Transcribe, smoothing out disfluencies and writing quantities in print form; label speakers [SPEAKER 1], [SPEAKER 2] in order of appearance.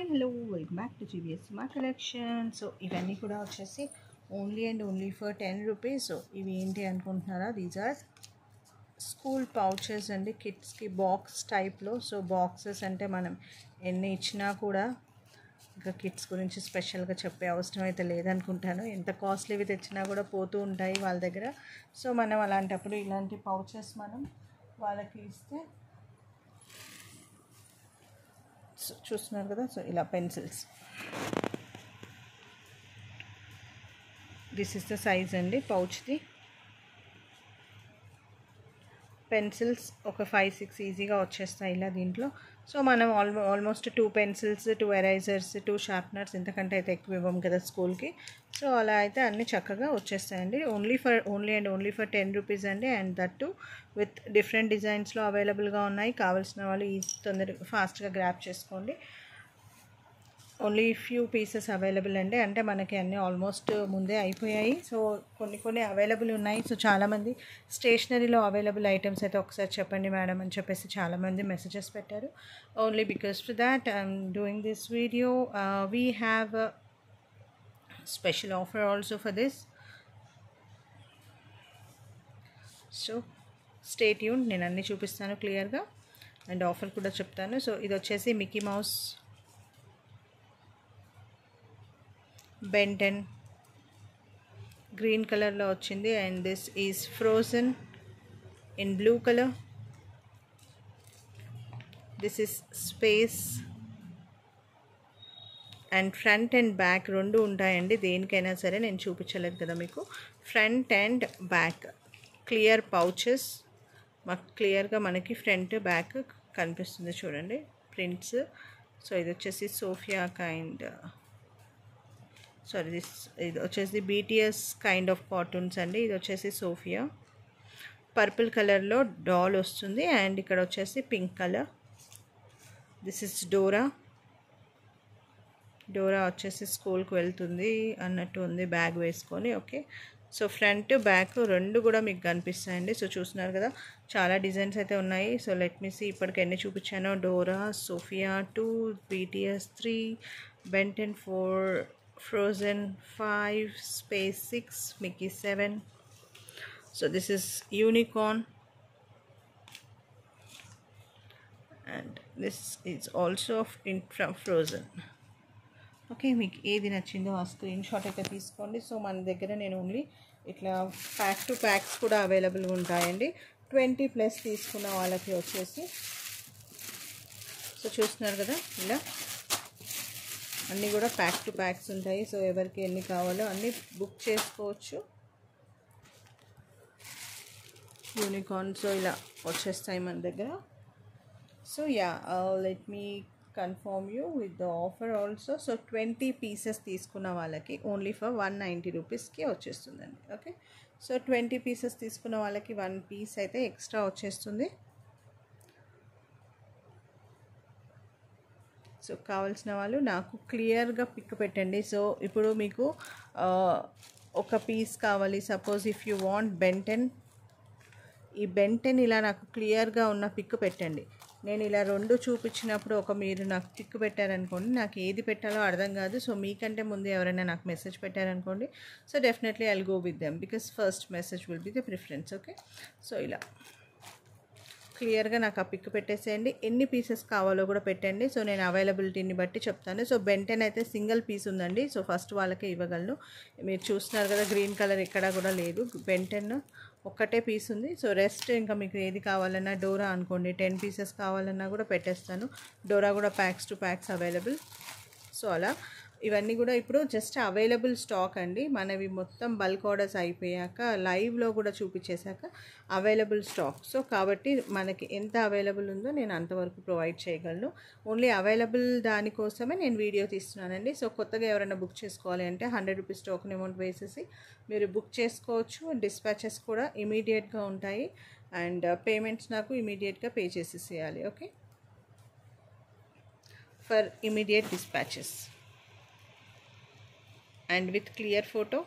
[SPEAKER 1] Hi hello welcome back to GBs మా collection. So ఇవన్నీ కూడా వచ్చేసి only and only for 10 rupees. So ఇవి ఏంటి అనుకుంటున్నారా? దీస్ ఆర్ స్కూల్ పౌచెస్ అండి, కిడ్స్కి బాక్స్ టైప్లో. సో బాక్సెస్ అంటే మనం ఎన్ని ఇచ్చినా కూడా ఇంకా కిడ్స్ గురించి స్పెషల్గా చెప్పే అవసరం అయితే లేదనుకుంటాను. ఎంత కాస్ట్లీవి తెచ్చినా కూడా పోతూ ఉంటాయి వాళ్ళ దగ్గర. సో మనం అలాంటప్పుడు ఇలాంటి పౌచెస్ మనం వాళ్ళకి ఇస్తే, సో చూస్తున్నారు కదా. సో ఇలా pencils, this is the size అండి పౌచ్ది. పెన్సిల్స్ ఒక 5-6 ఈజీగా వచ్చేస్తాయి ఇలా దీంట్లో. సో మనం ఆల్మోస్ట్ 2 పెన్సిల్స్, 2 ఎరైజర్స్, 2 షార్ప్నర్స్, ఇంతకంటే అయితే ఎక్కువ ఇవ్వం కదా స్కూల్కి. సో అలా అయితే అన్నీ చక్కగా వచ్చేస్తాయండి. Only and only for 10 rupees అండి. And that too with different డిజైన్స్లో అవైలబుల్గా ఉన్నాయి. కావాల్సిన వాళ్ళు తొందరగా ఫాస్ట్గా గ్రాప్ చేసుకోండి. ఓన్లీ ఫ్యూ పీసెస్ అవైలబుల్ అండి. అంటే మనకి అన్నీ ఆల్మోస్ట్ ముందే అయిపోయాయి. సో కొన్ని అవైలబుల్ ఉన్నాయి. సో చాలామంది స్టేషనరీలో అవైలబుల్ ఐటమ్స్ అయితే ఒకసారి చెప్పండి మేడం అని చెప్పేసి చాలామంది మెసేజెస్ పెట్టారు. Only because to that I'm doing this video. We have special offer also for this. So stay tune, నేను అన్నీ చూపిస్తాను క్లియర్గా అండ్ ఆఫర్ కూడా చెప్తాను. సో ఇది వచ్చేసి మిక్కీ మౌస్ బెంటెన్ గ్రీన్ కలర్లో వచ్చింది. And this is frozen in blue colour. This is space. And front and back రెండు ఉంటాయండి. దేనికైనా సరే నేను చూపించలేదు కదా మీకు. Front and back clear pouches, మాకు క్లియర్గా మనకి ఫ్రంట్ బ్యాక్ కనిపిస్తుంది చూడండి ప్రింట్స్. సో ఇది వచ్చేసి సోఫియా కైండ్, సారీ ఇది వచ్చేసి BTS కైండ్ ఆఫ్ కార్టూన్స్ అండి. ఇది వచ్చేసి సోఫియా పర్పుల్ కలర్లో డాల్ వస్తుంది. అండ్ ఇక్కడ వచ్చేసి pink colour. This is Dora. Dora వచ్చేసి స్కూల్కి వెళ్తుంది అన్నట్టు ఉంది బ్యాగ్ వేసుకొని. ఓకే, సో ఫ్రంట్ బ్యాక్ రెండు కూడా మీకు కనిపిస్తాయండి. సో చూస్తున్నారు కదా, చాలా డిజైన్స్ అయితే ఉన్నాయి. సో లెట్ మీ సీ ఇప్పటికి ఎన్ని చూపించానో. Dora, Sophia 2, BTS 3, Ben Ten 4, Frozen 5, Space 6, Mickey 7. So this is Unicorn, and this is also from Frozen. Okay, మీకు ఏది నచ్చిందో ఆ స్క్రీన్ షాట్ అయితే తీసుకోండి. సో మన దగ్గర నేను ఓన్లీ ఇట్లా ప్యాక్ టు ప్యాక్స్ కూడా అవైలబుల్గా ఉంటాయండి. 20+ తీసుకున్న వాళ్ళకి వచ్చేసి, సో చూస్తున్నారు కదా ఇలా అన్నీ కూడా ప్యాక్ టు ప్యాక్స్ ఉంటాయి. సో ఎవరికి ఎన్ని కావాలో అన్నీ బుక్ చేసుకోవచ్చు. యూనికార్న్ సో ఇలా వచ్చేస్తాయి మన దగ్గర. So yeah, let me confirm you with the offer also. So 20 pieces తీసుకున్న వాళ్ళకి ఓన్లీ ఫర్ 190 రూపీస్కి వచ్చేస్తుందండి. ఓకే, సో 20 పీసెస్ తీసుకున్న వాళ్ళకి 1 పీస్ అయితే ఎక్స్ట్రా వచ్చేస్తుంది. సో కావాల్సిన వాళ్ళు నాకు క్లియర్గా పిక్ పెట్టండి. సో ఇప్పుడు మీకు ఒక పీస్ కావాలి. Suppose if you want Ben Ten, ఈ బెంటెన్ ఇలా నాకు క్లియర్గా ఉన్న పిక్ పెట్టండి. నేను ఇలా రెండు చూపించినప్పుడు మీరు నాకు పిక్ పెట్టారనుకోండి, నాకు ఏది పెట్టాలో అర్థం కాదు. సో మీకంటే ముందు ఎవరైనా నాకు మెసేజ్ పెట్టారనుకోండి, so definitely I'll go with them because first message will be the preference. Okay, so ఇలా క్లియర్గా నాకు ఆ పిక్ పెట్టేసేయండి. ఎన్ని పీసెస్ కావాలో కూడా పెట్టండి. సో నేను అవైలబిలిటీని బట్టి చెప్తాను. సో బెంటెన్ అయితే సింగిల్ పీస్ ఉందండి. సో ఫస్ట్ వాళ్ళకే ఇవ్వగలను. మీరు చూస్తున్నారు కదా, గ్రీన్ కలర్ ఎక్కడా కూడా లేదు. బెంటెన్ ఒక్కటే పీస్ ఉంది. సో రెస్ట్ ఇంకా మీకు ఏది కావాలన్నా, డోరా అనుకోండి 10 పీసెస్ కావాలన్నా కూడా పెట్టేస్తాను. డోరా కూడా packs to packs available. So అలా ఇవన్నీ కూడా ఇప్పుడు జస్ట్ అవైలబుల్ స్టాక్ అండి. మనవి మొత్తం బల్క్ ఆర్డర్స్ అయిపోయాక లైవ్లో కూడా చూపించేశాక అవైలబుల్ స్టాక్. సో కాబట్టి మనకి ఎంత అవైలబుల్ ఉందో నేను అంతవరకు ప్రొవైడ్ చేయగలను. ఓన్లీ అవైలబుల్ దానికోసమే నేను వీడియో తీస్తున్నానండి. సో కొత్తగా ఎవరైనా బుక్ చేసుకోవాలి అంటే 100 రూపీస్ టోకెన్ అమౌంట్ వేసేసి మీరు బుక్ చేసుకోవచ్చు. డిస్పాచెస్ కూడా ఇమీడియట్గా ఉంటాయి. అండ్ పేమెంట్స్ నాకు ఇమీడియట్గా పే చేసేసేయాలి. Okay, for immediate dispatches and with clear photo.